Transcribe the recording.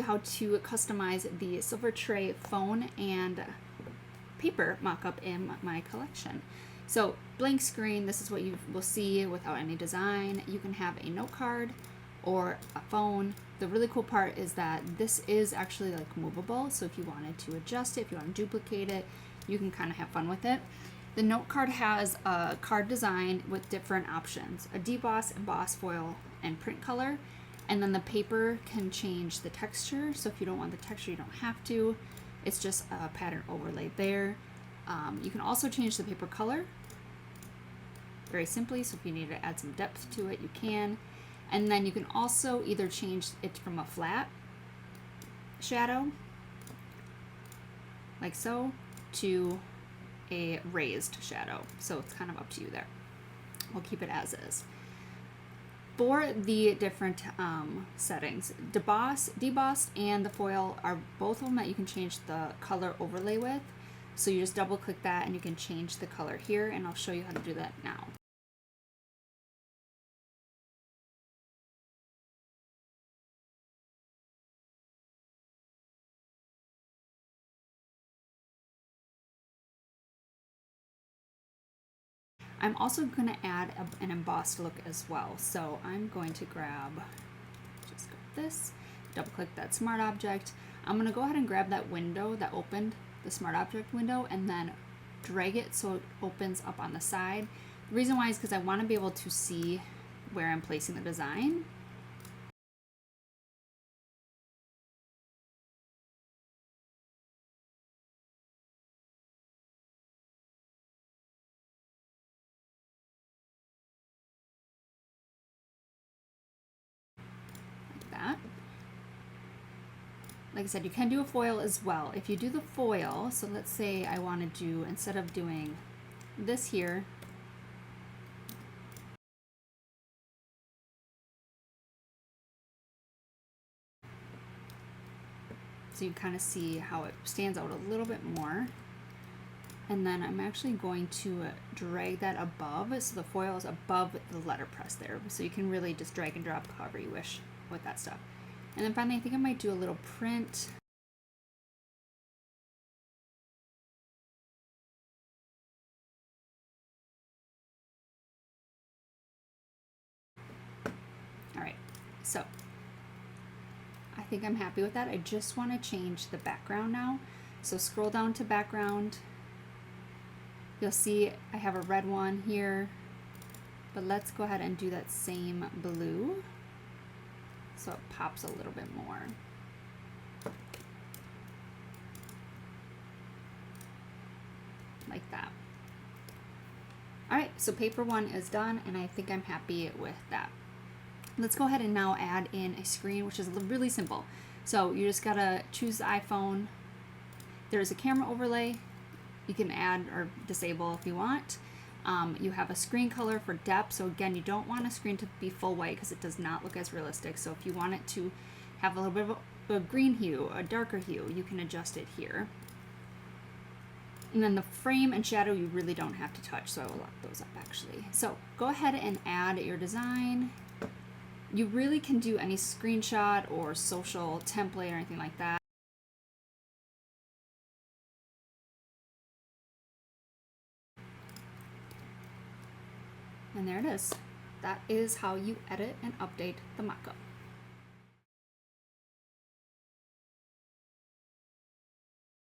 How to customize the silver tray phone and paper mock-up in my collection. So blank screen, this is what you will see without any design. You can have a note card or a phone. The really cool part is that this is actually like movable, so if you wanted to adjust it, if you want to duplicate it, you can kind of have fun with it. The note card has a card design with different options: a deboss, emboss, foil, and print color. And then the paper can change the texture, so if you don't want the texture, you don't have to. It's just a pattern overlay there. You can also change the paper color very simply, so if you need to add some depth to it, you can. And then you can also either change it from a flat shadow, like so, to a raised shadow. So it's kind of up to you there. We'll keep it as For the different settings, debossed and the foil are both of them that you can change the color overlay with. So you just double click that and you can change the color here, and I'll show you how to do that now. I'm also going to add an embossed look as well. So I'm going to grab this, double click that smart object. I'm going to go ahead and grab that window that opened, the smart object window, and then drag it so it opens up on the side. The reason why is because I want to be able to see where I'm placing the design. That. Like I said, you can do a foil as well. If you do the foil, so let's say I want to do, instead of doing this here, so you kind of see how it stands out a little bit more. And then I'm actually going to drag that above, so the foil is above the letterpress there. So you can really just drag and drop however you wish with that stuff. And then finally, I think I might do a little print. All right, so I think I'm happy with that. I just want to change the background now. So scroll down to background. You'll see I have a red one here, but let's go ahead and do that same blue so it pops a little bit more. Like that. All right, so paper one is done, and I think I'm happy with that. Let's go ahead and now add in a screen, which is really simple. So you just gotta choose the iPhone. There's a camera overlay. You can add or disable if you want. You have a screen color for depth. So again, you don't want a screen to be full white because it does not look as realistic. So if you want it to have a little bit of a green hue, a darker hue, you can adjust it here. And then the frame and shadow you really don't have to touch, so I will lock those up actually. So go ahead and add your design. You really can do any screenshot or social template or anything like that. And there it is. That is how you edit and update the mockup.